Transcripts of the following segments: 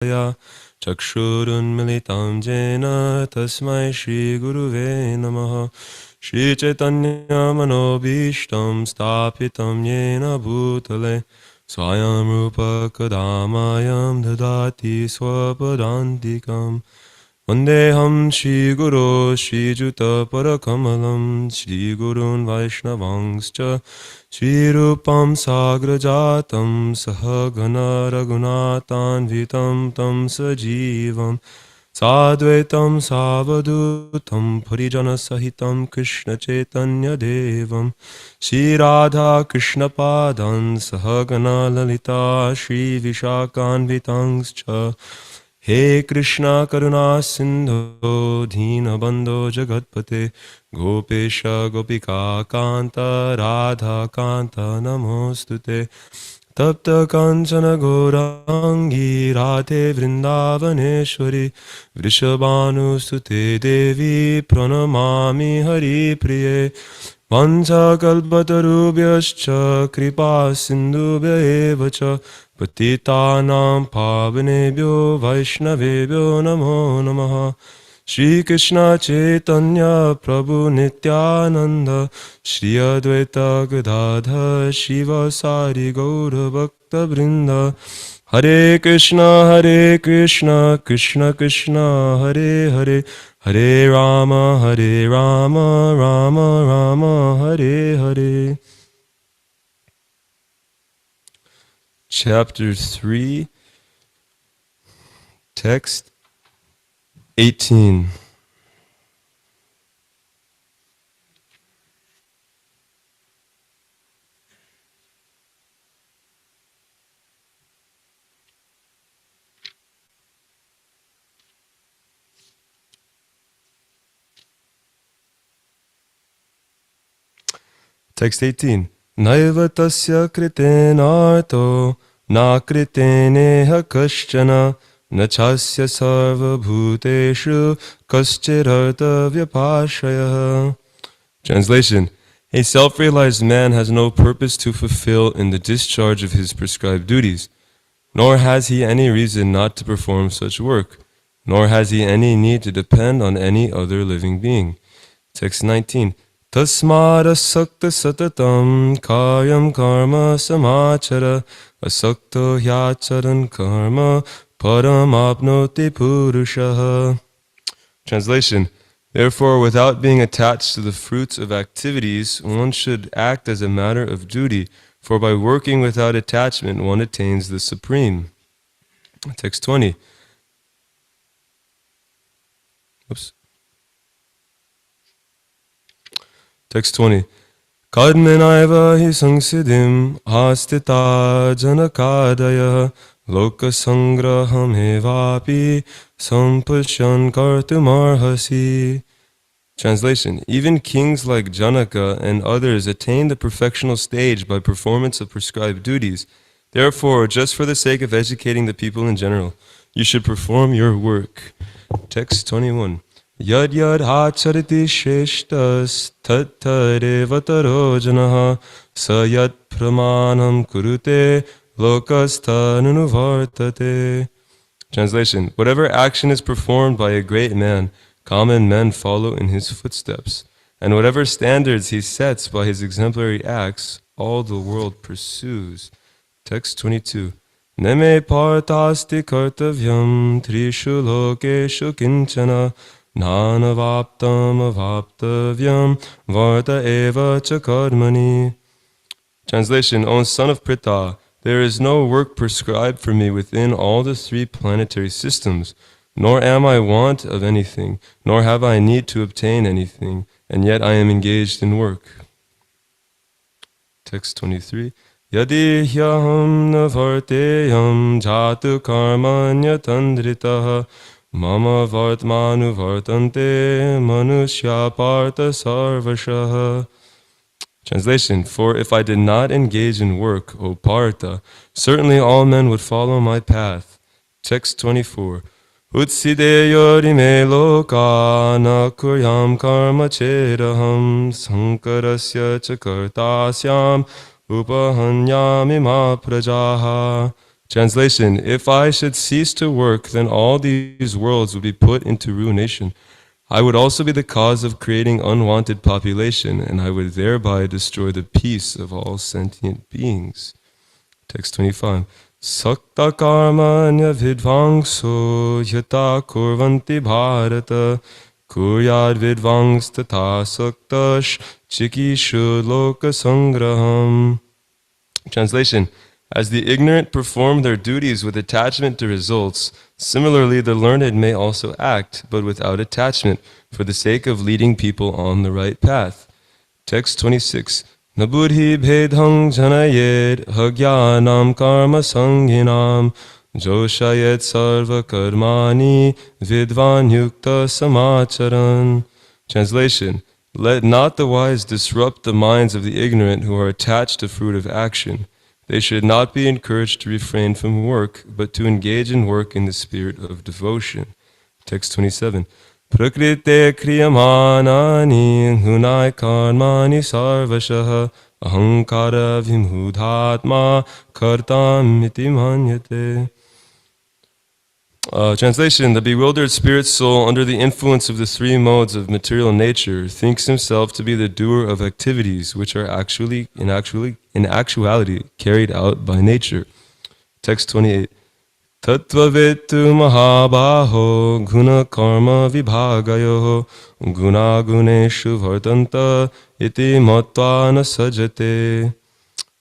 Chakshurunmilitam jena tasmai Shri Guruve namaha. Shri Chaitanya manobishtam stapitam yena bhutale Swayam rupa kadamayam dadati swapadantikam. Vandeham Shri Guru Shri Juta Parakamalam Shri Gurun Vaishnavangscha Shri Rupam Sagrajatam Sahagana Raghunatan Vitam Tam Sajivam Sadvaitam Savadutam Parijana Sahitam Krishna Chaitanya Devam Shri Radha Krishna Padan Sahagana Lalita Shri Vishakan Vitangscha He Krishna Karuna Sindho Dina Bandho Jagatpate Gopesha Gopika Kanta Radha Kanta Namostute Tapta Kanchana Gaurangi Radhe Vrindavaneshwari Vrishabhanu Sute Devi Pranamami Hari Priye Vancha Kalpatarubhyascha Kripa Sindhubhya Evacha Patitanam Pavanebhyo Vaishnavebhyo Namo Namaha. Shri Krishna Chaitanya Prabhu Nityananda Shri Advaita Gadadha Shiva Sari Gaura Bhakta Vrinda. Hare Krishna Krishna Krishna Hare Hare Hare Rama Rama Rama Hare Hare. Chapter 3, Text 18. Text 18. Naiva tasya kritenarto na kriteneha kaschana na chasya sarva bhuteshu kaschirartha vyapashaya. Translation. A self-realized man has no purpose to fulfill in the discharge of his prescribed duties, nor has he any reason not to perform such work, nor has he any need to depend on any other living being. Text 19. Tasmad asakta satatam karyam karma samachara asakto hyacharan karma param apnoti purushaha. Translation. Therefore, without being attached to the fruits of activities, one should act as a matter of duty, for by working without attachment, one attains the supreme. Text 20. Text 20. Kadmenaiva hi sangsiddhim astita janakadaya lokasangraham evapi sampashyan kartumarhasi. Translation. Even kings like Janaka and others attain the perfectional stage by performance of prescribed duties. Therefore, just for the sake of educating the people in general, you should perform your work. Text 21. Yad yad hachariti sheshtas tat tarevataro janaha sa yad pramanam kurute lokastanuvartate. Translation. Whatever action is performed by a great man, common men follow in his footsteps. And whatever standards he sets by his exemplary acts, all the world pursues. Text 22. Neme partasti kartavyam trishu lokeshu kinchana Nanavaptam avaptavyam varta eva cha karmani. Translation. O son of Pritha, there is no work prescribed for me within all the three planetary systems, nor am I want of anything, nor have I need to obtain anything, and yet I am engaged in work. Text 23. Yadi hyaham navarteyam jatu karmanya tandritaha Mama vartmanu vartante manushya partha sarvashaha. Translation. For if I did not engage in work, O Partha, certainly all men would follow my path. Text 24. Utsideyorime loka na kuryam karma chedaham sankarasya cha kartasyam upahanyami ma prajaha. Translation: If I should cease to work, then all these worlds would be put into ruination. I would also be the cause of creating unwanted population, and I would thereby destroy the peace of all sentient beings. Text 25. Sakta karmanya vidvangso yata kurvanti bharata kuryad vidvangs tata saktash chikishu loka sangraham. Translation: As the ignorant perform their duties with attachment to results, similarly the learned may also act, but without attachment, for the sake of leading people on the right path. Text 26. Nabudhi bhedhang janayed hagyanam karma sanghinam joshayet sarva karmani vidvan yukta samacharan. Translation: Let not the wise disrupt the minds of the ignorant who are attached to fruit of action. They should not be encouraged to refrain from work, but to engage in work in the spirit of devotion. Text 27. Prakrite kriyamanani hunai karmani sarvashaha ahankara vimhudhatma kartam iti manyate. Translation: The bewildered spirit soul, under the influence of the three modes of material nature, thinks himself to be the doer of activities which are in actuality carried out by nature. Text 28. Tattvavetu mahabaho guna karma vibhagayo guna guneshu vartanta iti matva na sajate.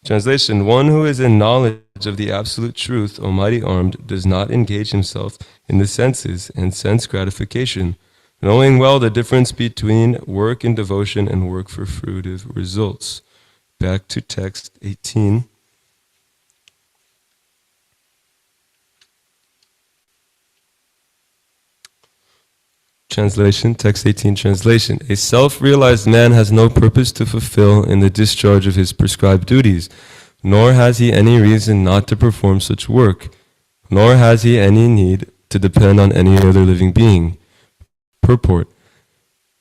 Translation: One who is in knowledge of the absolute truth, almighty armed, does not engage himself in the senses and sense gratification, knowing well the difference between work in devotion and work for fruitive results. Back to text 18. Translation, text 18 translation. A self-realized man has no purpose to fulfill in the discharge of his prescribed duties, nor has he any reason not to perform such work, nor has he any need to depend on any other living being. Purport.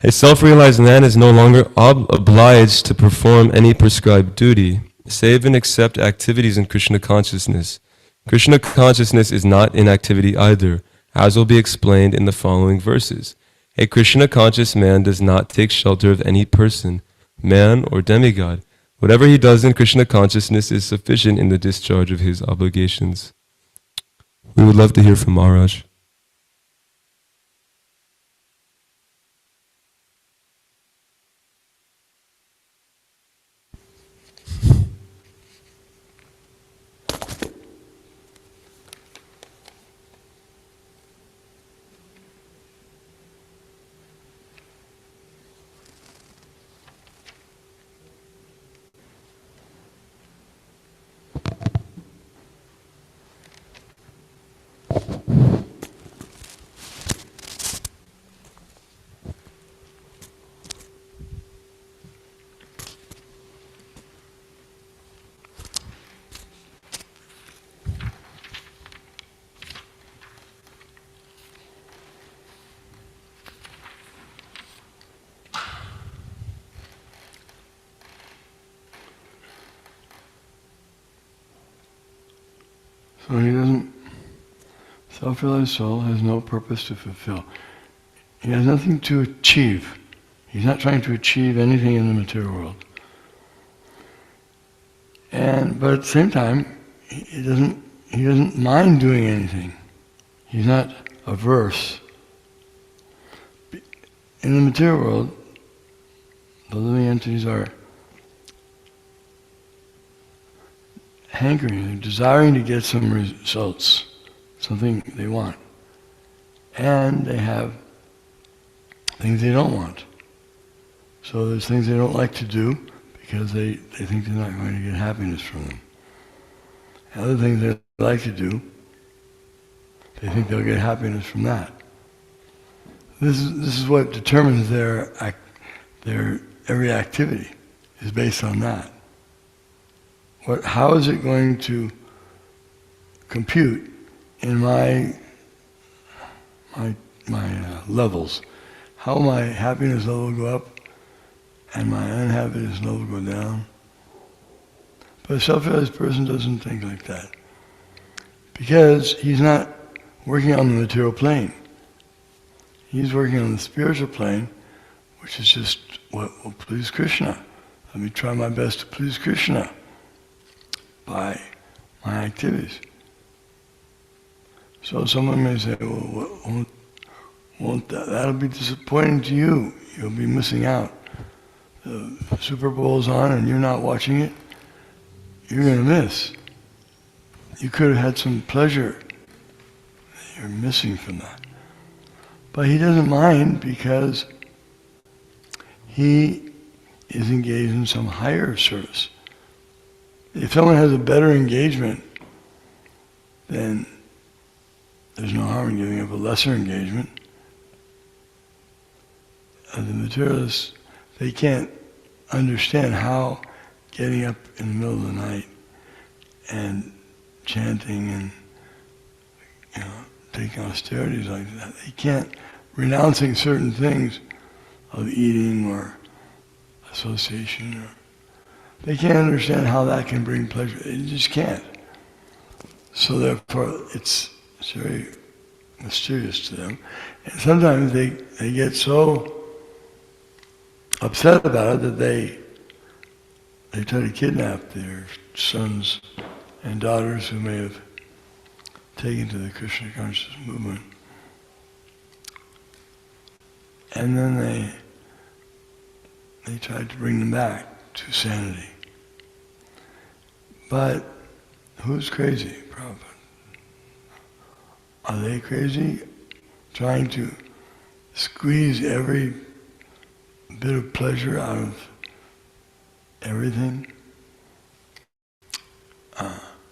A self-realized man is no longer obliged to perform any prescribed duty, save and except activities in Krishna consciousness. Krishna consciousness is not inactivity either, as will be explained in the following verses. A Krishna conscious man does not take shelter of any person, man or demigod. Whatever he does in Krishna consciousness is sufficient in the discharge of his obligations. We would love to hear from Maharaj. So he doesn't, self-realized soul has no purpose to fulfill. He has nothing to achieve. He's not trying to achieve anything in the material world. But at the same time, he doesn't mind doing anything. He's not averse. In the material world, the living entities are hankering, they're desiring to get some results, something they want. And they have things they don't want. So there's things they don't like to do because they think they're not going to get happiness from them. And other things they like to do, they think they'll get happiness from that. This is what determines their every activity is based on that. How is it going to compute in my levels? How will my happiness level go up and my unhappiness level go down? But a self-realized person doesn't think like that. Because he's not working on the material plane. He's working on the spiritual plane, which is just what will please Krishna. Let me try my best to please Krishna by my activities. So someone may say, well, won't that'll be disappointing to you. You'll be missing out. The Super Bowl's on and you're not watching it. You're going to miss. You could have had some pleasure that you're missing from that. But he doesn't mind because he is engaged in some higher service. If someone has a better engagement, then there's no harm in giving up a lesser engagement. The materialists, they can't understand how getting up in the middle of the night and chanting and taking austerities like that, they can't, renouncing certain things of eating or association, or they can't understand how that can bring pleasure. They just can't. So therefore, it's very mysterious to them. And sometimes they get so upset about it that they try to kidnap their sons and daughters who may have taken to the Krishna consciousness movement. And then they tried to bring them back to sanity. But who's crazy, Prabhupada? Are they crazy? Trying to squeeze every bit of pleasure out of everything?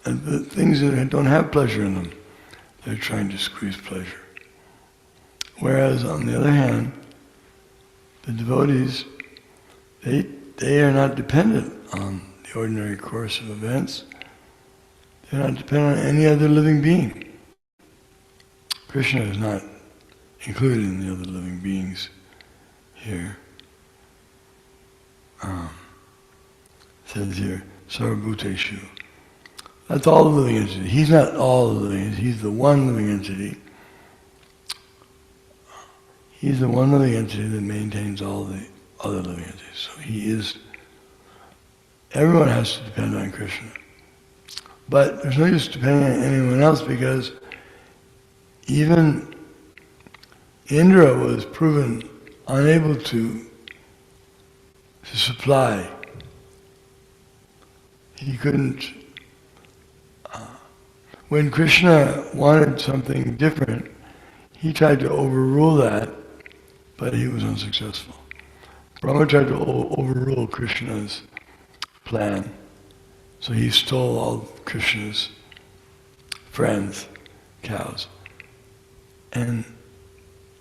And the things that don't have pleasure in them, they're trying to squeeze pleasure. Whereas on the other hand, the devotees, they are not dependent on the ordinary course of events. They're not dependent on any other living being. Krishna is not included in the other living beings here. Says here, Sarvabhuteshu. That's all the living entities. He's not all the living entities, he's the one living entity. He's the one living entity that maintains all the other living entities. So he is, everyone has to depend on Krishna. But there's no use depending on anyone else because even Indra was proven unable to supply. He couldn't. When Krishna wanted something different, he tried to overrule that, but he was unsuccessful. Brahma tried to overrule Krishna's plan, so he stole all Krishna's friends, cows, and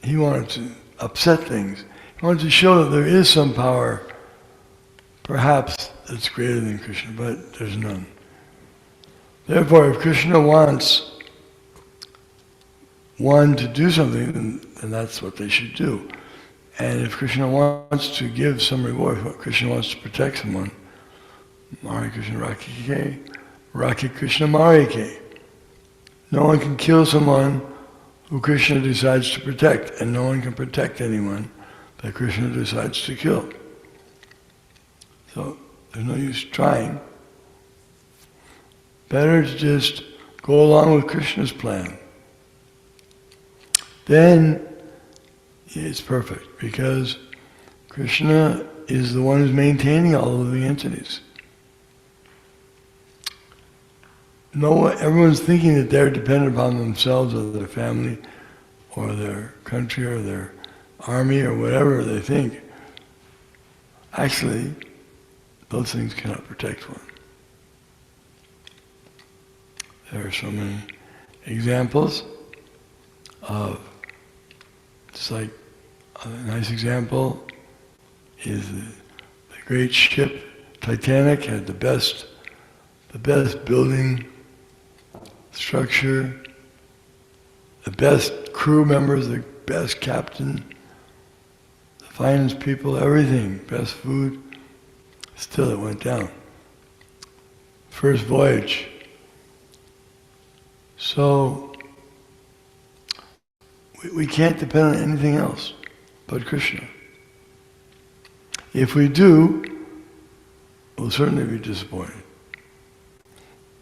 he wanted to upset things. He wanted to show that there is some power, perhaps that's greater than Krishna, but there's none. Therefore, if Krishna wants one to do something, then that's what they should do. And if Krishna wants to give some reward, if Krishna wants to protect someone, Mari Krishna Rakike, Raki Krishna Marike. No one can kill someone who Krishna decides to protect, and no one can protect anyone that Krishna decides to kill. So there's no use trying. Better to just go along with Krishna's plan. Then it's perfect, because Krishna is the one who's maintaining all of the entities. Everyone's thinking that they're dependent upon themselves or their family or their country or their army or whatever they think. Actually, those things cannot protect one. There are so many examples of, just like a nice example is the great ship Titanic had the best building structure, the best crew members, the best captain, the finest people, everything, best food. Still it went down. First voyage, So we can't depend on anything else but Krishna. If we do, we'll certainly be disappointed.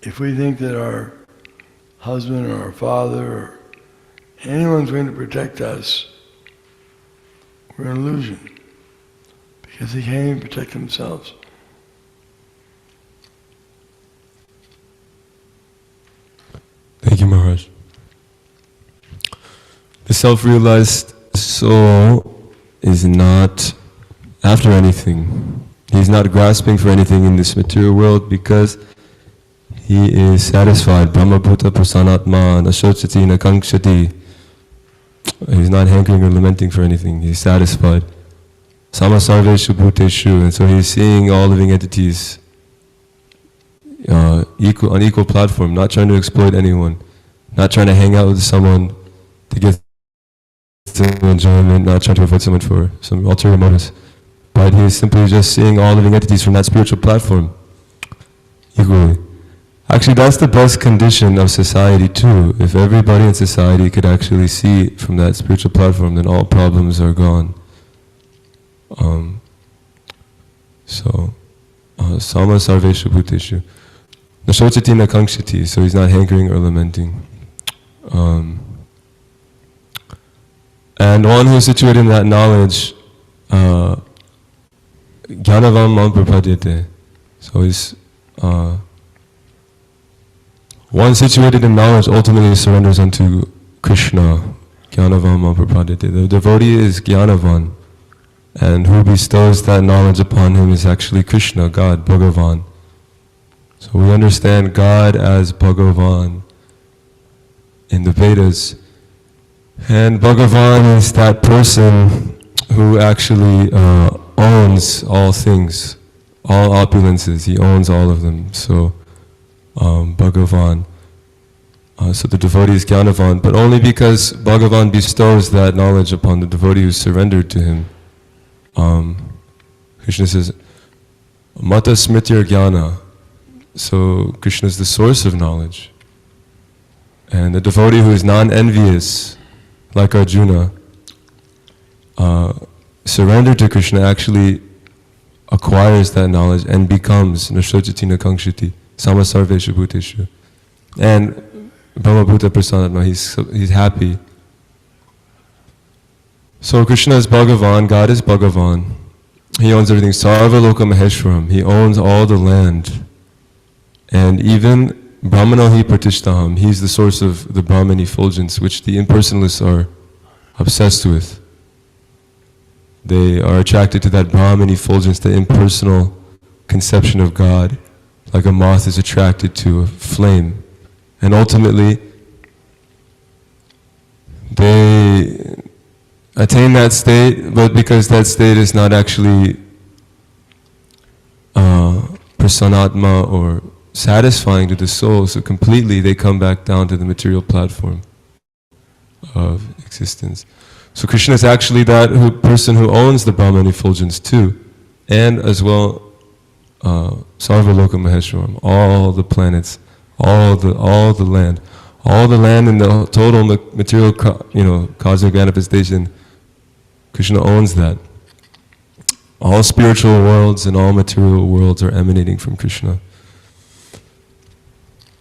If we think that our husband or our father or anyone's going to protect us, we're an illusion, because they can't even protect themselves. Thank you, Maharaj. The self-realized soul is not after anything. He's not grasping for anything in this material world because he is satisfied. Brahma bhuta prasanatma nashochati nakankshati. He's not hankering or lamenting for anything. He's satisfied. Samasarveshu bhuteshu. And so he's seeing all living entities on equal platform, not trying to exploit anyone, not trying to hang out with someone to get some enjoyment, not trying to avoid someone for some ulterior motives. But he's simply just seeing all living entities from that spiritual platform equally. Actually, that's the best condition of society too. If everybody in society could actually see from that spiritual platform, then all problems are gone. Sama sarveshu bhuteshu. Nashochati nakankshati, so he's not hankering or lamenting. And one who is situated in that knowledge, jnanavam mam prapadyate. So he's one situated in knowledge ultimately surrenders unto Krishna. Jnanavam mam prapadyate. The devotee is jnanavan, and who bestows that knowledge upon him is actually Krishna, God, Bhagavan. So we understand God as Bhagavan in the Vedas. And Bhagavan is that person who actually owns all things, all opulences. He owns all of them. So Bhagavan. So the devotee is Jnanavan, but only because Bhagavan bestows that knowledge upon the devotee who surrendered to him. Krishna says, Mata Smritir Jnana. So Krishna is the source of knowledge. And the devotee who is non-envious, like Arjuna, surrendered to Krishna actually acquires that knowledge and becomes Nashochati Nakankshati, Samasarveshu Bhuteshu. And Brahma Bhuta Prasanatma, he's happy. So Krishna is Bhagavan, God is Bhagavan. He owns everything. Sarva Loka Maheshwaram, he owns all the land. And even Brahmano hi pratishtaham, he's the source of the Brahman effulgence, which the impersonalists are obsessed with. They are attracted to that Brahman effulgence, the impersonal conception of God, like a moth is attracted to a flame. And ultimately, they attain that state, but because that state is not actually prasanatma or satisfying to the soul, so completely they come back down to the material platform of existence. So Krishna is actually that person who owns the Brahman effulgence too, and as well Sarva Loka Maheshwaram, all the planets, all the land in the total material cosmic manifestation. Krishna owns that. All spiritual worlds and all material worlds are emanating from Krishna.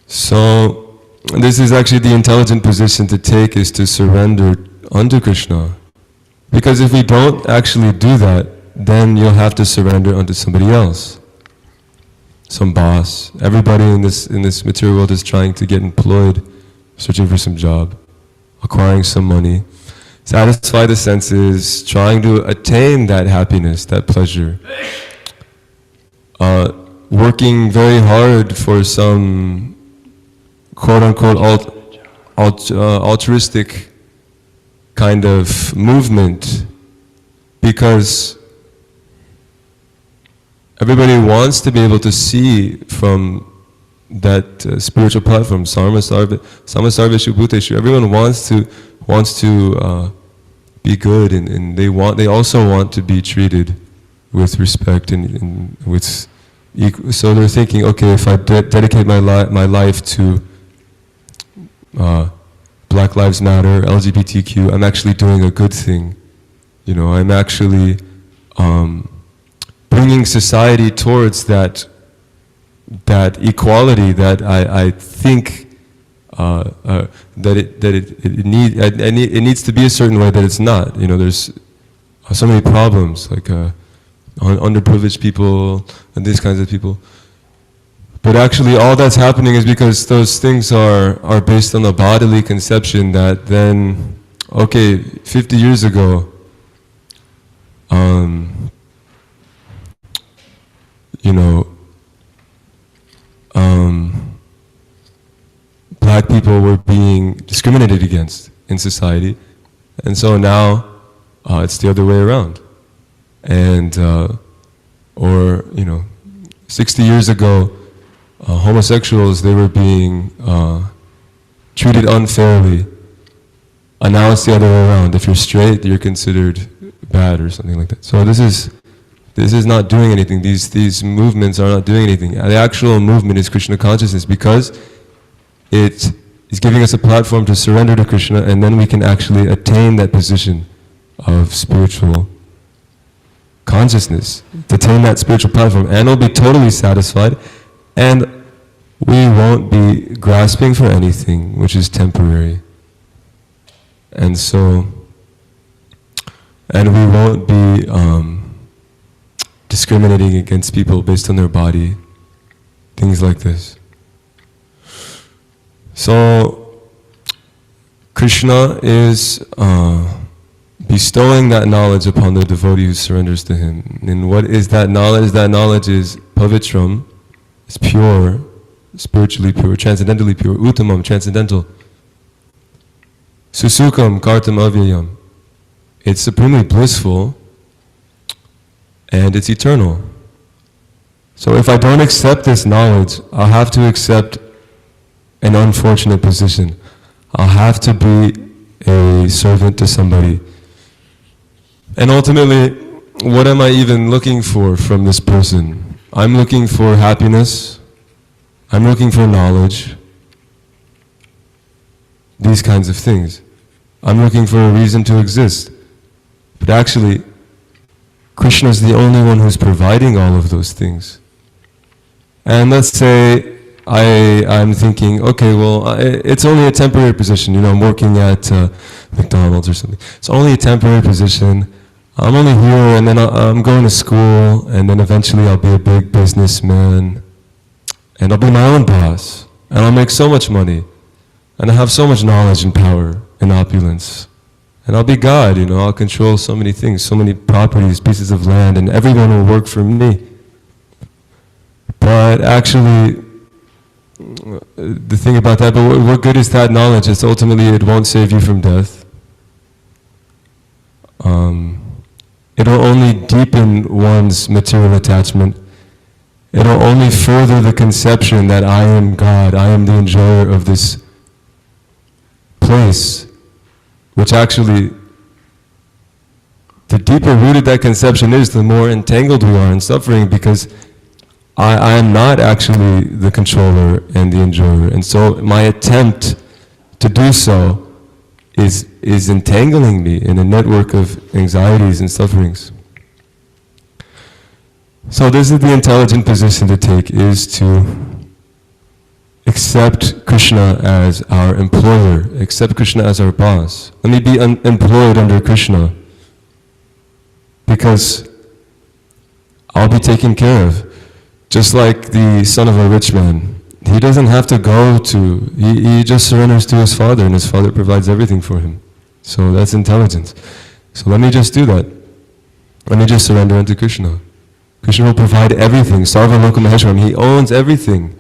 So this is actually the intelligent position to take, is to surrender unto Krishna. Because if we don't actually do that, then you'll have to surrender unto somebody else. Some boss. Everybody in this material world is trying to get employed, searching for some job, acquiring some money, satisfy the senses, trying to attain that happiness, that pleasure. Working very hard for some quote-unquote altruistic kind of movement, because everybody wants to be able to see from that spiritual platform, Samasarveshu Bhuteshu. Everyone wants to be good, and they also want to be treated with respect and with equal. So they're thinking, okay, if I dedicate my life to Black Lives Matter, LGBTQ, I'm actually doing a good thing. You know, I'm actually bringing society towards that equality that I think it needs to be a certain way that it's not. You know, there's so many problems like underprivileged people and these kinds of people. But actually all that's happening is because those things are based on a bodily conception that then, okay, 50 years ago, you know, black people were being discriminated against in society, and so now it's the other way around. And or, you know, 60 years ago, homosexuals, they were being treated unfairly, and now it's the other way around. If you're straight, you're considered bad or something like that. So this is not doing anything. These movements are not doing anything. The actual movement is Krishna consciousness, because it is giving us a platform to surrender to Krishna, and then we can actually attain that position of spiritual consciousness, to attain that spiritual platform, and we'll be totally satisfied, and we won't be grasping for anything which is temporary. And so, and we won't be discriminating against people based on their body, things like this. So, Krishna is bestowing that knowledge upon the devotee who surrenders to him. And what is that knowledge? That knowledge is pavitram, it's pure, spiritually pure, transcendentally pure, uttamam, transcendental. Susukam, kartam avyayam. It's supremely blissful, and it's eternal. So if I don't accept this knowledge, I'll have to accept an unfortunate position. I'll have to be a servant to somebody. And ultimately, what am I even looking for from this person? I'm looking for happiness. I'm looking for knowledge. These kinds of things. I'm looking for a reason to exist. But actually, Krishna is the only one who's providing all of those things. And let's say I'm thinking, okay, well, it's only a temporary position. You know, I'm working at McDonald's or something. It's only a temporary position. I'm only here, and then I'm going to school, and then eventually I'll be a big businessman, and I'll be my own boss, and I'll make so much money, and I have so much knowledge and power and opulence, and I'll be God. You know, I'll control so many things, so many properties, pieces of land, and everyone will work for me. But actually, the thing about that, but what good is that knowledge? It's ultimately, it won't save you from death. It'll only deepen one's material attachment. It'll only further the conception that I am God, I am the enjoyer of this place, which actually, the deeper rooted that conception is, the more entangled we are in suffering, because I am not actually the controller and the enjoyer. And so my attempt to do so is entangling me in a network of anxieties and sufferings. So this is the intelligent position to take, is to accept Krishna as our employer, accept Krishna as our boss. Let me be employed under Krishna, because I'll be taken care of. Just like the son of a rich man. He doesn't have to go to, he just surrenders to his father, and his father provides everything for him. So that's intelligence. So let me just do that. Let me just surrender unto Krishna. Krishna will provide everything. Sarva Loka Maheshwaram. He owns everything.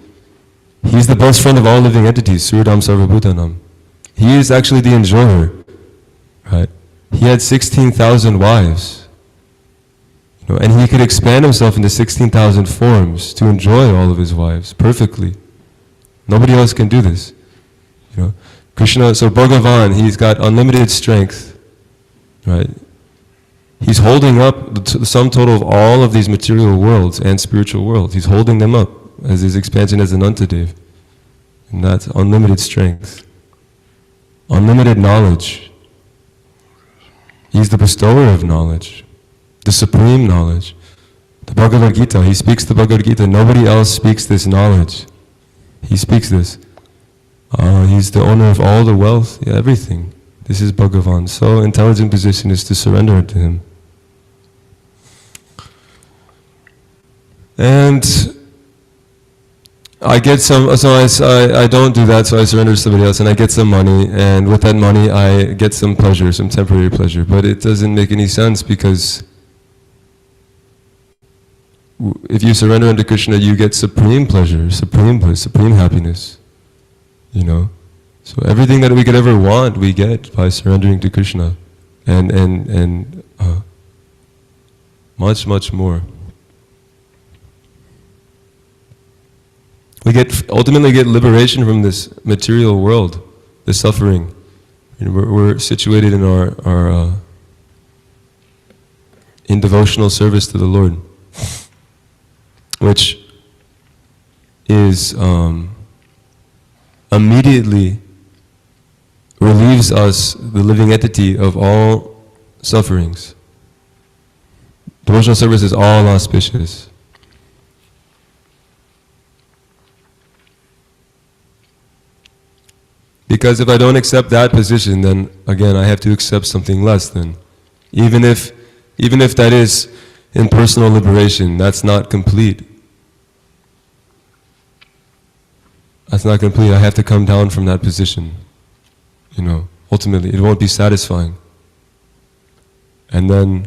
He's the best friend of all living entities. Suridam Sarva Bhutanam. He is actually the enjoyer. Right? He had 16,000 wives. You know, and he could expand himself into 16,000 forms to enjoy all of his wives perfectly. Nobody else can do this. You know, Krishna, so Bhagavan, he's got unlimited strength, right? He's holding up the sum total of all of these material worlds and spiritual worlds. He's holding them up as his expansion as an Antadev. And that's unlimited strength. unlimited knowledge. He's the bestower of knowledge, the supreme knowledge. The Bhagavad Gita, he speaks the Bhagavad Gita. Nobody else speaks this knowledge. He speaks this. He's the owner of all the wealth, everything. This is Bhagavan. So intelligent position is to surrender to him. And I get some, so I don't do that, so I surrender to somebody else, and I get some money, and with that money I get some pleasure, some temporary pleasure. But it doesn't make any sense, because if you surrender unto Krishna, you get supreme pleasure, supreme bliss, supreme happiness. You know? So everything that we could ever want, we get by surrendering to Krishna. And much, much more. We ultimately get liberation from this material world, the suffering. We're situated in our in devotional service to the Lord, which is immediately relieves us, the living entity, of all sufferings. Devotional service is all auspicious. Because if I don't accept that position, then again I have to accept something less than. Even if that is in personal liberation, that's not complete. That's not complete. I have to come down from that position. You know, ultimately, it won't be satisfying. And then,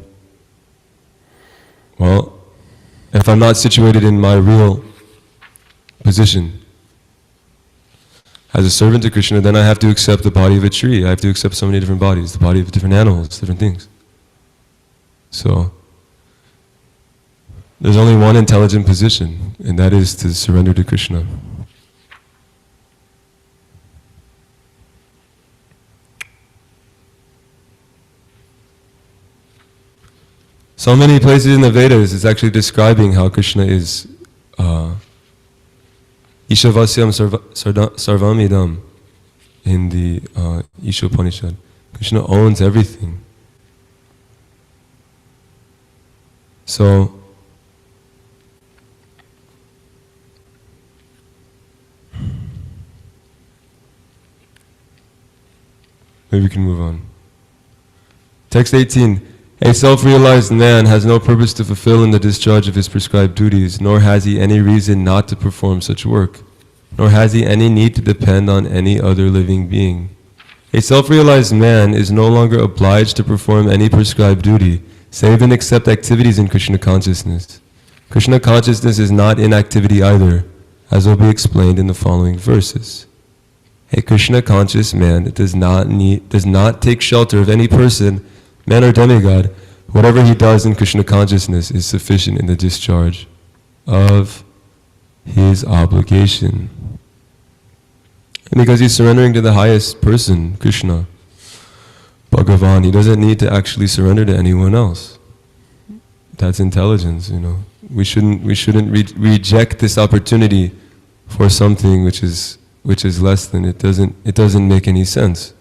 well, if I'm not situated in my real position as a servant to Krishna, then I have to accept the body of a tree. I have to accept so many different bodies, the body of different animals, different things. So, there's only one intelligent position, and that is to surrender to Krishna. So many places in the Vedas is actually describing how Krishna is Ishavasyam Sarvamidam in the Isha Upanishad. Krishna owns everything. So, maybe we can move on. Text 18. A self-realized man has no purpose to fulfill in the discharge of his prescribed duties, nor has he any reason not to perform such work, nor has he any need to depend on any other living being. A self-realized man is no longer obliged to perform any prescribed duty, save and except activities in Krishna consciousness. Krishna consciousness is not inactivity either, as will be explained in the following verses. A Krishna conscious man does not take shelter of any person, man or demigod. Whatever he does in Krishna consciousness is sufficient in the discharge of his obligation. And because he's surrendering to the highest person, Krishna, Bhagavan, he doesn't need to actually surrender to anyone else. That's intelligence, you know. We shouldn't reject this opportunity for something which is less than. It doesn't make any sense.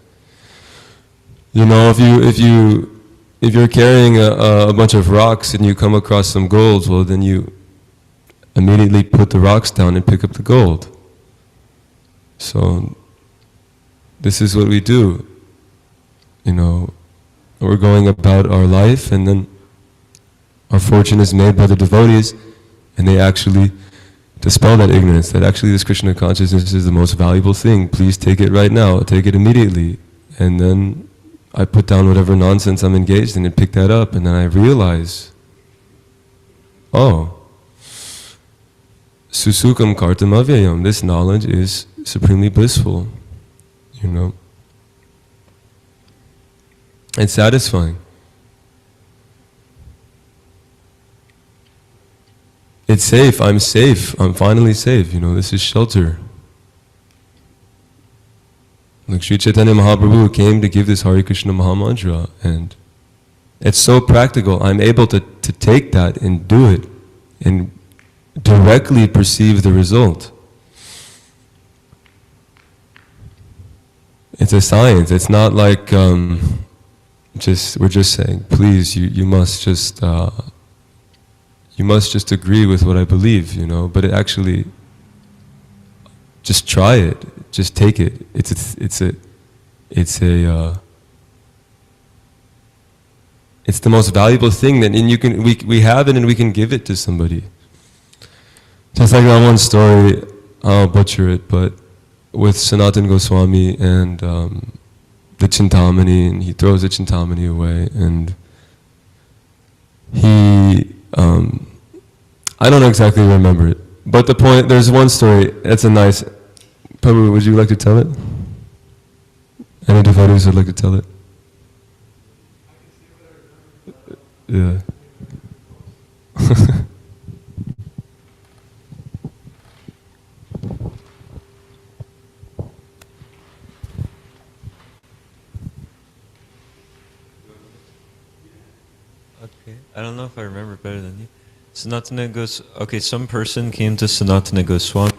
You know, if you're carrying a bunch of rocks and you come across some gold, well, then you immediately put the rocks down and pick up the gold. So this is what we do. You know, we're going about our life, and then our fortune is made by the devotees, and they actually dispel that ignorance, that actually this Krishna consciousness is the most valuable thing. Please take it right now, take it immediately. And then I put down whatever nonsense I'm engaged in and pick that up, and then I realize, oh, susukam kartam avyayam, this knowledge is supremely blissful, you know. It's satisfying. It's safe, I'm finally safe, you know, this is shelter. Like Sri Chaitanya Mahaprabhu came to give this Hare Krishna Mahamantra, and it's so practical. I'm able to take that and do it and directly perceive the result. It's a science. It's not like we're just saying, please, you must just agree with what I believe, you know. But it actually, just try it. Just take it. It's the most valuable thing that, and we have it and we can give it to somebody. Just like that one story, I'll butcher it, but with Sanatana Goswami and the Chintamani, and he throws the Chintamani away, and he, I don't exactly remember it, but the point, there's one story, it's a nice, Prabhu, would you like to tell it? Any devotees would like to tell it? Yeah. Okay, I don't know if I remember better than you. Some person came to Sanatana Goswami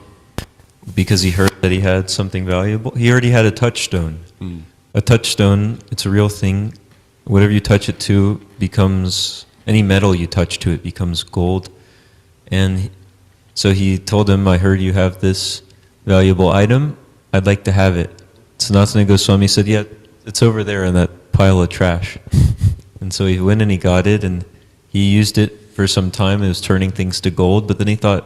because he heard that he had something valuable. He already had a touchstone. A touchstone, it's a real thing. Whatever you touch it to becomes, any metal you touch to it becomes gold. And so he told him, I heard you have this valuable item, I'd like to have it. Sanatana Goswami said, yeah, it's over there in that pile of trash. And so he went and he got it, and he used it for some time. It was turning things to gold, but then he thought,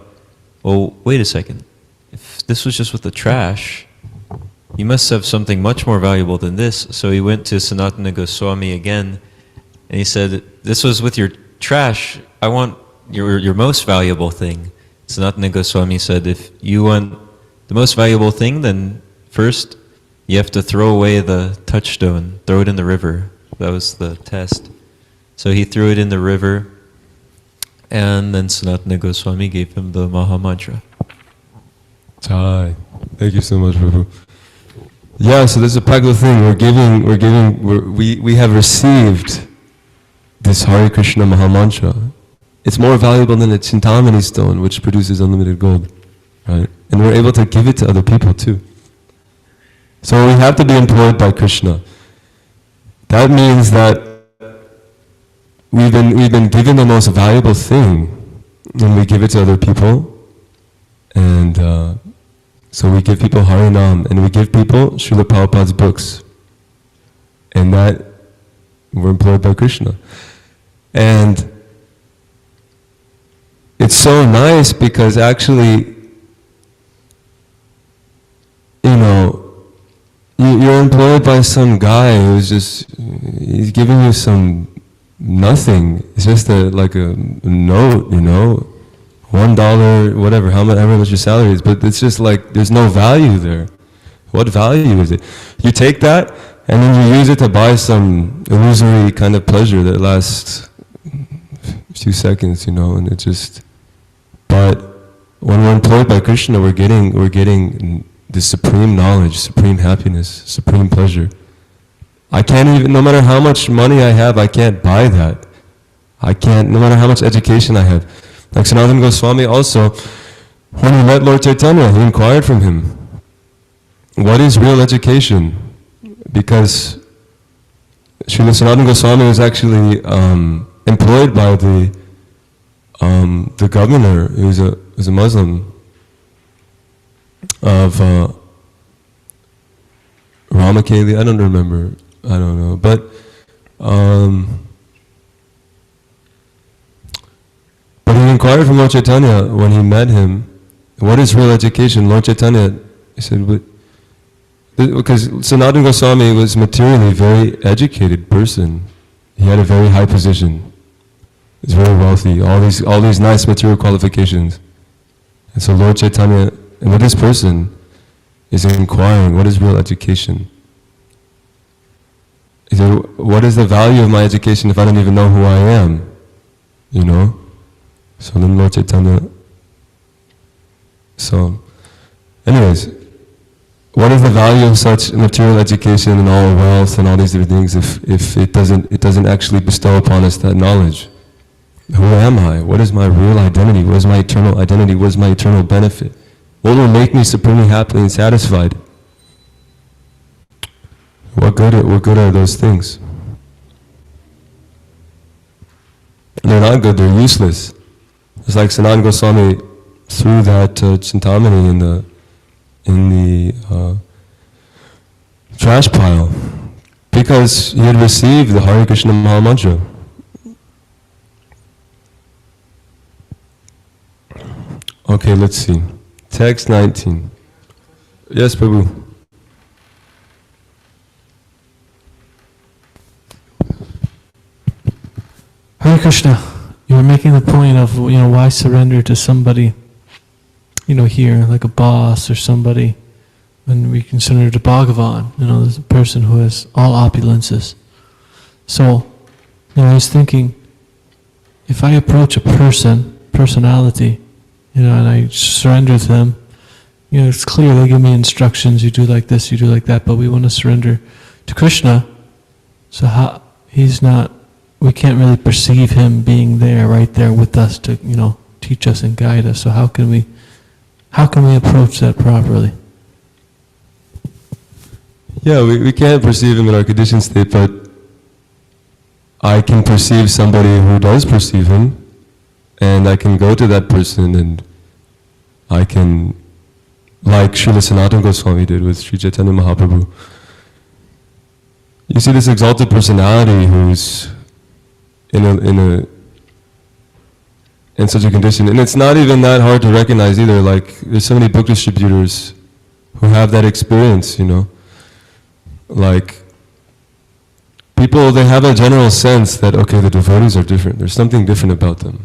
oh, wait a second. If this was just with the trash, you must have something much more valuable than this. So he went to Sanatana Goswami again, and he said, this was with your trash. I want your most valuable thing. Sanatana Goswami said, if you want the most valuable thing, then first you have to throw away the touchstone, throw it in the river. That was the test. So he threw it in the river, and then Sanatana Goswami gave him the Maha Mantra. Chai. Thank you so much, Prabhu. Yeah, so this is a practical thing. We have received this Hare Krishna Maha Mantra. It's more valuable than a Chintamani stone, which produces unlimited gold, right? And we're able to give it to other people too. So we have to be employed by Krishna. That means that we've been given the most valuable thing, and we give it to other people, and so we give people Harinam, and we give people Srila Prabhupada's books, and that we're employed by Krishna. And it's so nice because actually, you know, you're employed by some guy who's he's giving you some nothing. It's just like a note, you know, $1, whatever, however much your salary is, but it's just like, there's no value there. What value is it? You take that, and then you use it to buy some illusory kind of pleasure that lasts a few seconds, you know, and it just, but when we're employed by Krishna, we're getting this supreme knowledge, supreme happiness, supreme pleasure. I can't even, no matter how much money I have, I can't buy that. I can't, no matter how much education I have. Like Sanatana Goswami also, when he met Lord Chaitanya, he inquired from him, what is real education? Because Srila Sanatana Goswami was actually employed by the governor, who was a Muslim, of Ramakeli, I don't remember, I don't know, but he inquired from Lord Chaitanya when he met him, what is real education? Lord Chaitanya, he said, because Sanatana Goswami was materially a very educated person. He had a very high position. He was very wealthy, all these nice material qualifications. And so Lord Chaitanya, and this person is inquiring, what is real education? He said, what is the value of my education if I don't even know who I am? You know? So then Lord Chaitanya, so anyways, what is the value of such material education and all wealth and all these different things if it doesn't actually bestow upon us that knowledge? Who am I? What is my real identity? What is my eternal identity? What is my eternal benefit? What will make me supremely happy and satisfied? What good are those things? They're not good, they're useless. It's like Sanatana Goswami threw that Chintamani in the trash pile because he had received the Hare Krishna Maha Mantra. Okay, let's see. Text 19. Yes, Prabhu. Hare Krishna, you were making the point of, why surrender to somebody, here, like a boss or somebody, when we can surrender to Bhagavan, there's a person who has all opulences. So, I was thinking, if I approach a personality, and I surrender to them, it's clear they give me instructions, you do like this, you do like that, but we want to surrender to Krishna, so how, we can't really perceive him being there, right there with us to, teach us and guide us. So how can we approach that properly? Yeah, we can't perceive him in our conditioned state, but I can perceive somebody who does perceive him, and I can go to that person and I can, like Srila Sanatana Goswami did with Sri Chaitanya Mahaprabhu. You see this exalted personality who's in such a condition, and it's not even that hard to recognize either. Like, there's so many book distributors who have that experience, like people, they have a general sense that, okay, the devotees are different, there's something different about them,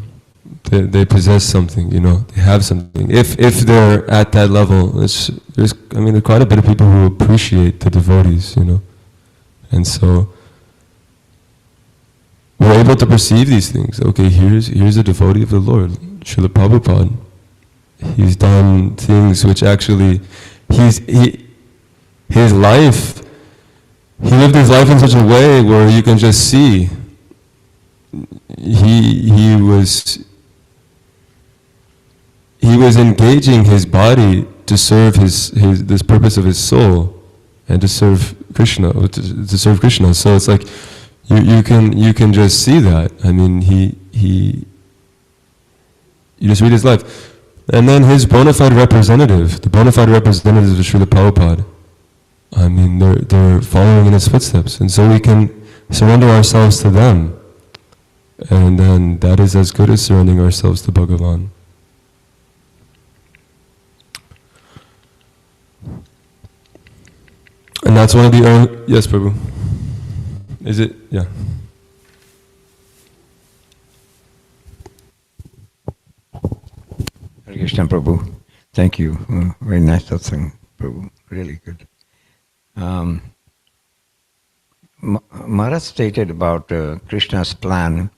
they possess something, they have something. If they're at that level, there's quite a bit of people who appreciate the devotees, and so we're able to perceive these things. Okay, here's a devotee of the Lord, Srila Prabhupada. He's done things which actually, his life, he lived his life in such a way where you can just see he was engaging his body to serve this purpose of his soul and to serve Krishna. So it's like you can just see that. I mean, you just read his life. And then his bona fide representative, the bona fide representatives of Srila Prabhupada, I mean, they're following in his footsteps. And so we can surrender ourselves to them. And then that is as good as surrendering ourselves to Bhagavan. And that's one of the early, yes, Prabhu. Is it? Yeah. Hare Krishna, Prabhu. Thank you. Very nice satsang, Prabhu. Really good. Maharaj stated about Krishna's plan.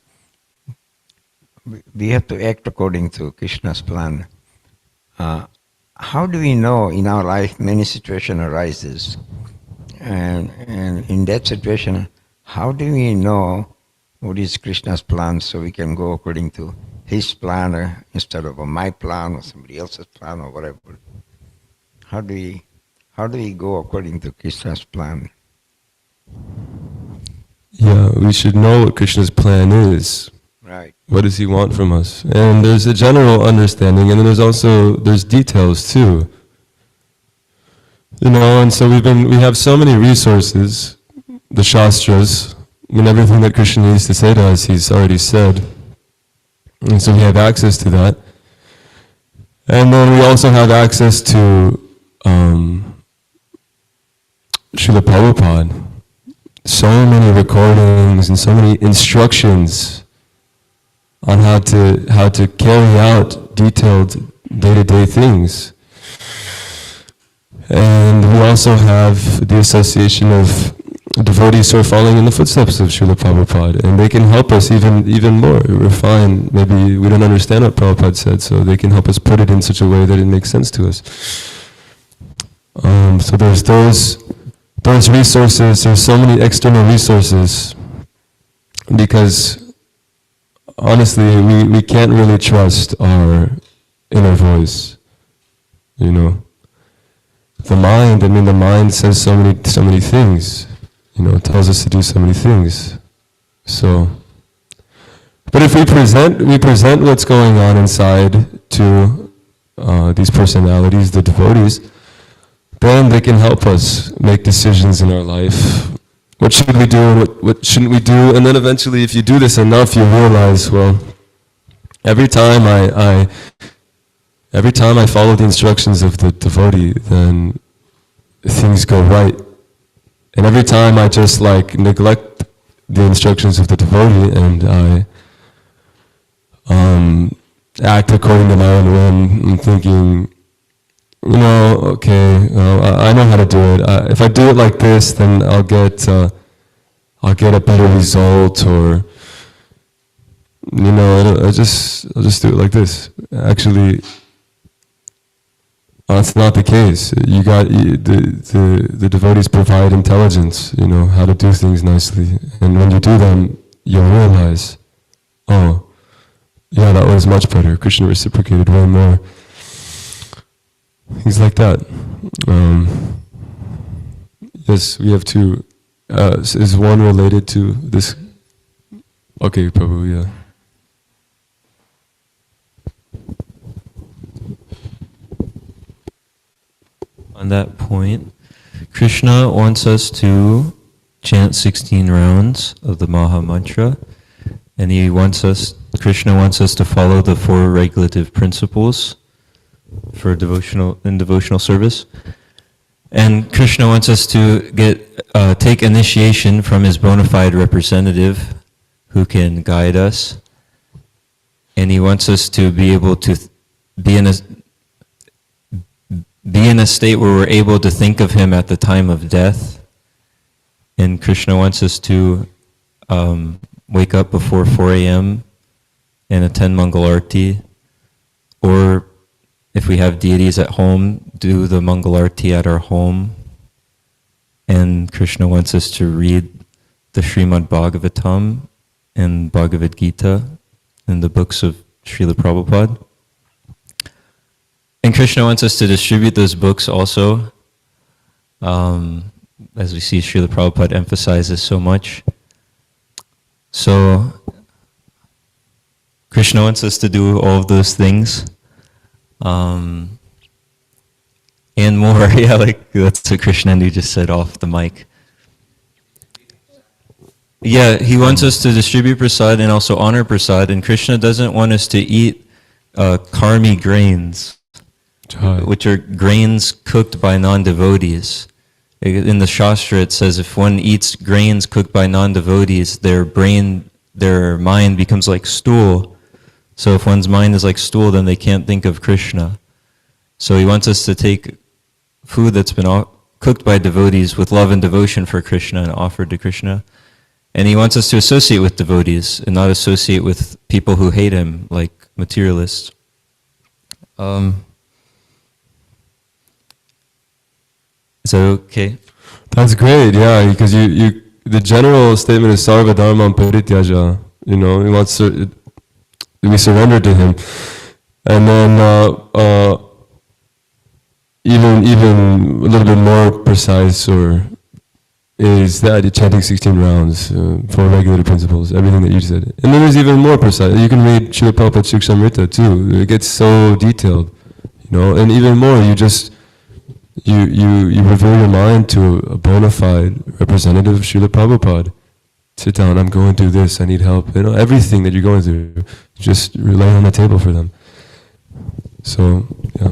We have to act according to Krishna's plan. How do we know in our life many situations arises? And in that situation, how do we know what is Krishna's plan so we can go according to his plan instead of my plan or somebody else's plan or whatever? How do we go according to Krishna's plan? Yeah, we should know what Krishna's plan is. Right. What does he want from us? And there's a general understanding, and then there's details too. And so we have so many resources, the Shastras. I mean, everything that Krishna needs to say to us, he's already said. And so we have access to that. And then we also have access to Srila Prabhupada. So many recordings and so many instructions on how to carry out detailed day-to-day things. And we also have the association of devotees who are following in the footsteps of Srila Prabhupada, and they can help us even more refine. Maybe we don't understand what Prabhupada said, so they can help us put it in such a way that it makes sense to us. So there's those resources, there's so many external resources, because honestly, we can't really trust our inner voice, The mind says so many things. tells us to do so many things. So, but if we present what's going on inside to these personalities, the devotees, then they can help us make decisions in our life. What should we do and what shouldn't we do? And then eventually, if you do this enough, you realize, well, every time I follow the instructions of the devotee, then things go right. And every time I just neglect the instructions of the devotee and I act according to my own whim, I'm thinking, okay, I know how to do it. If I do it like this, then I'll get a better result, or I'll just do it like this. Actually, that's not the case. The devotees provide intelligence, how to do things nicely, and when you do them, you'll realize, oh, yeah, that was much better. Krishna reciprocated way more. Things like that. Yes, we have two. Is one related to this? Okay, Prabhu, yeah. On that point, Krishna wants us to chant 16 rounds of the Maha Mantra, and Krishna wants us to follow the 4 regulative principles for devotional service. And Krishna wants us to take initiation from his bona fide representative who can guide us. And he wants us to be able to be in a state where we're able to think of him at the time of death. And Krishna wants us to wake up before 4 a.m. and attend Mangal Arati, or if we have deities at home, do the Mangal Arati at our home. And Krishna wants us to read the Srimad Bhagavatam and Bhagavad Gita and the books of Srila Prabhupada. And Krishna wants us to distribute those books also, as we see Srila Prabhupada emphasizes so much. So Krishna wants us to do all of those things. And more, that's what Krishnendu just said off the mic. Yeah, he wants us to distribute prasad and also honor prasad, and Krishna doesn't want us to eat karmi grains, which are grains cooked by non-devotees. In the Shastra it says if one eats grains cooked by non-devotees, their mind becomes like stool. So if one's mind is like stool, then they can't think of Krishna. So he wants us to take food that's been cooked by devotees with love and devotion for Krishna and offered to Krishna. And he wants us to associate with devotees and not associate with people who hate him, like materialists. Is that okay? That's great, yeah, because the general statement is Sarva Dharmam Parityaja. He wants we surrender to him. And then even a little bit more precise is that you're chanting 16 rounds, 4 regulated principles, everything that you said. And then there's even more precise. You can read Srila Prabhupada's Shikshamrita too. It gets so detailed, and even more, you reveal your mind to a bona fide representative of Srila Prabhupada. Sit down, I'm going through this, I need help. Everything that you're going through, just lay on the table for them. So, yeah.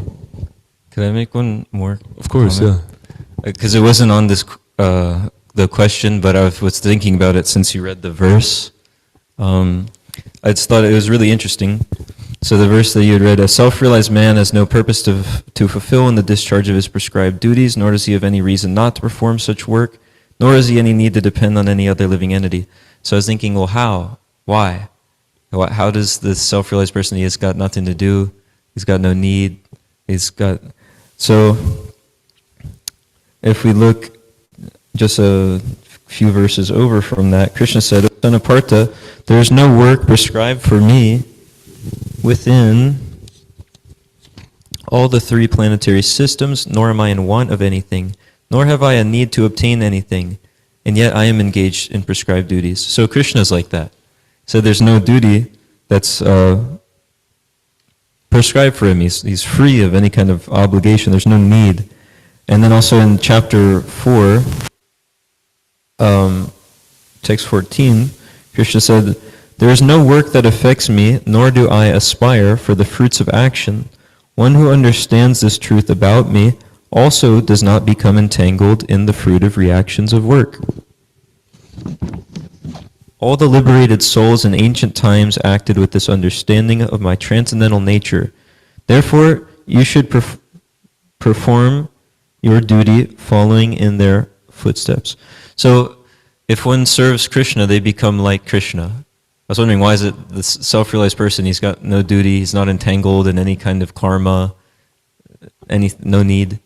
Could I make one more? Of course, comment? Yeah. Because it wasn't on this the question, but I was thinking about it since you read the verse. I just thought it was really interesting. So the verse that you had read, a self-realized man has no purpose to fulfill in the discharge of his prescribed duties, nor does he have any reason not to perform such work, nor has he any need to depend on any other living entity. So I was thinking, well, how? Why? How does this self-realized person, he has got nothing to do, he's got no need, so if we look just a few verses over from that, Krishna said, Son of Partha, there is no work prescribed for me within all the 3 planetary systems, nor am I in want of anything, nor have I a need to obtain anything. and yet I am engaged in prescribed duties. So Krishna is like that. So there's no duty that's prescribed for him. He's free of any kind of obligation. There's no need. And then also in chapter 4, text 14, Krishna said, "There is no work that affects me, nor do I aspire for the fruits of action. One who understands this truth about me also does not become entangled in the fruit of reactions of work." All the liberated souls in ancient times acted with this understanding of my transcendental nature. Therefore, you should perform your duty following in their footsteps. So, if one serves Krishna, they become like Krishna. I was wondering, why is it this self-realized person, he's got no duty, he's not entangled in any kind of karma, no need.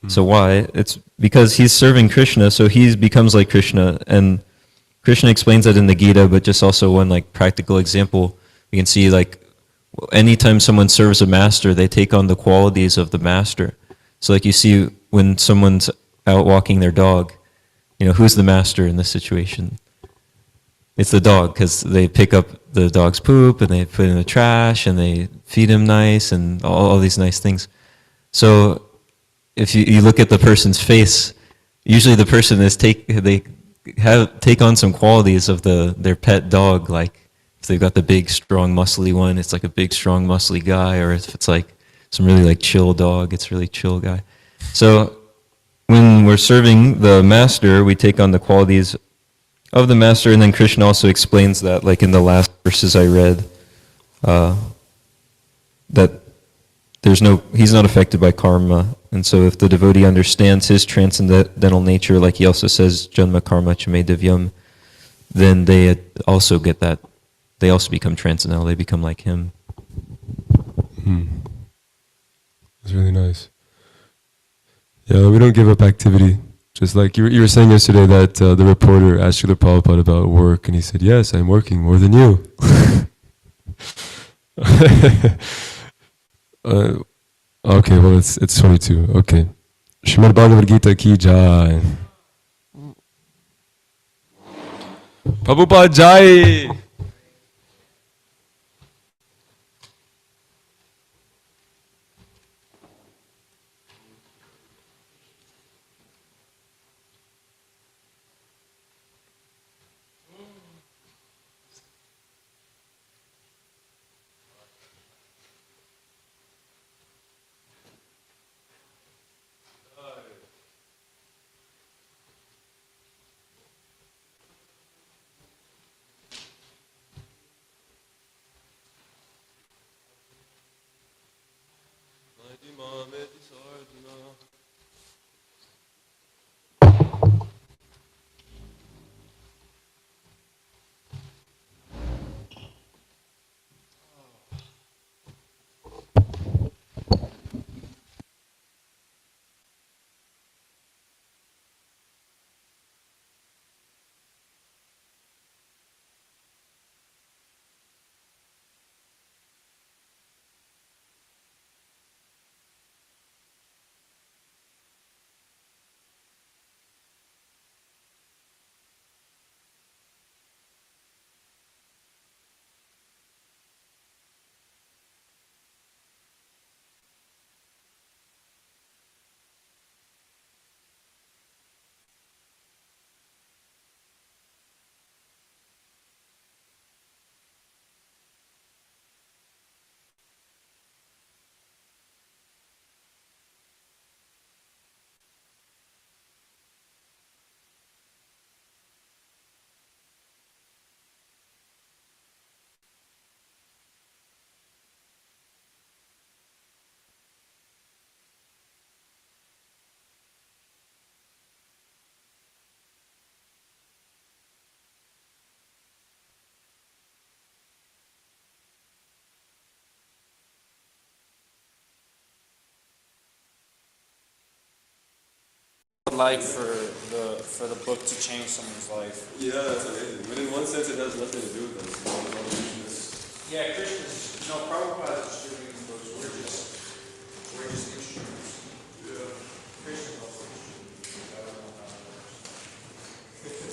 So why? It's because he's serving Krishna, so he becomes like Krishna. And Krishna explains that in the Gita, but just also one like practical example. We can see like anytime someone serves a master, they take on the qualities of the master. So like you see when someone's out walking their dog, who's the master in this situation? It's the dog, because they pick up the dog's poop and they put it in the trash and they feed him nice and all these nice things. So if you look at the person's face, usually the person take on some qualities of their pet dog. Like if they've got the big, strong, muscly one, it's like a big, strong, muscly guy. Or if it's like some really like chill dog, it's really chill guy. So when we're serving the master, we take on the qualities of the master, and then Krishna also explains that, like in the last verses I read, that he's not affected by karma. And so if the devotee understands his transcendental nature, like he also says, Janma karma chame divyam, then they also get that. They also become transcendental. They become like him. It's really nice. Yeah, we don't give up activity. Just like you were saying yesterday that the reporter asked Srila Prabhupada about work, and he said, "Yes, I'm working more than you." Okay, well, it's 22. Okay. Srimad Bhagavad Gita ki jai. Prabhupada jai. Like for the book to change someone's life. Yeah, that's amazing. But in one sense, it has nothing to do with us. Yeah, Krishna's Prabhupada is distributing books. We're just instruments. Yeah. Krishna's also instruments. I don't know how that works.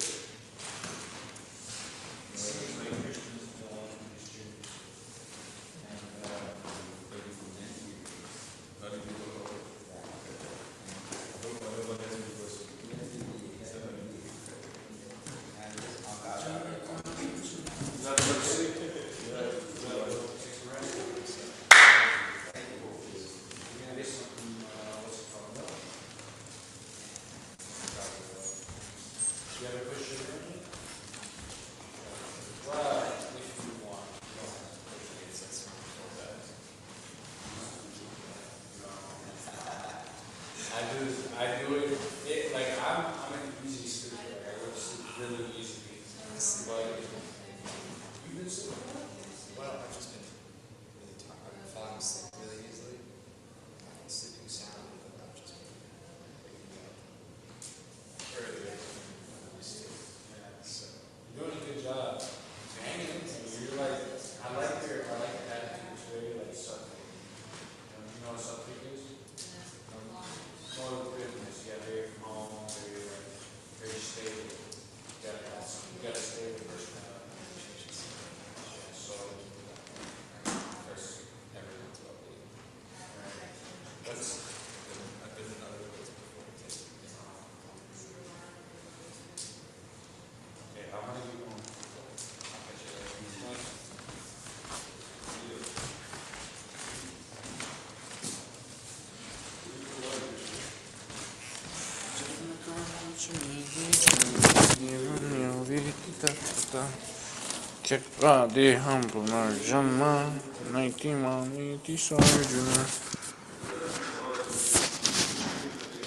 Well, I've just been really tired. I've been falling asleep really easily. Sleeping sound, but I've just been waking up earlier than I used to. Yeah, so. You're doing a good job. Hanging in there. You're like, I like your attitude. It's very like subtle. You know what subtle is? More goodness. Yeah, very calm, very like, very stable. You gotta stay with personality. Yeah, so first everyone's lovely. Right. I've been in other ways before. Okay, how many people? I'll catch you later. Chakra deham punarjanma naiti maniti sarjuna.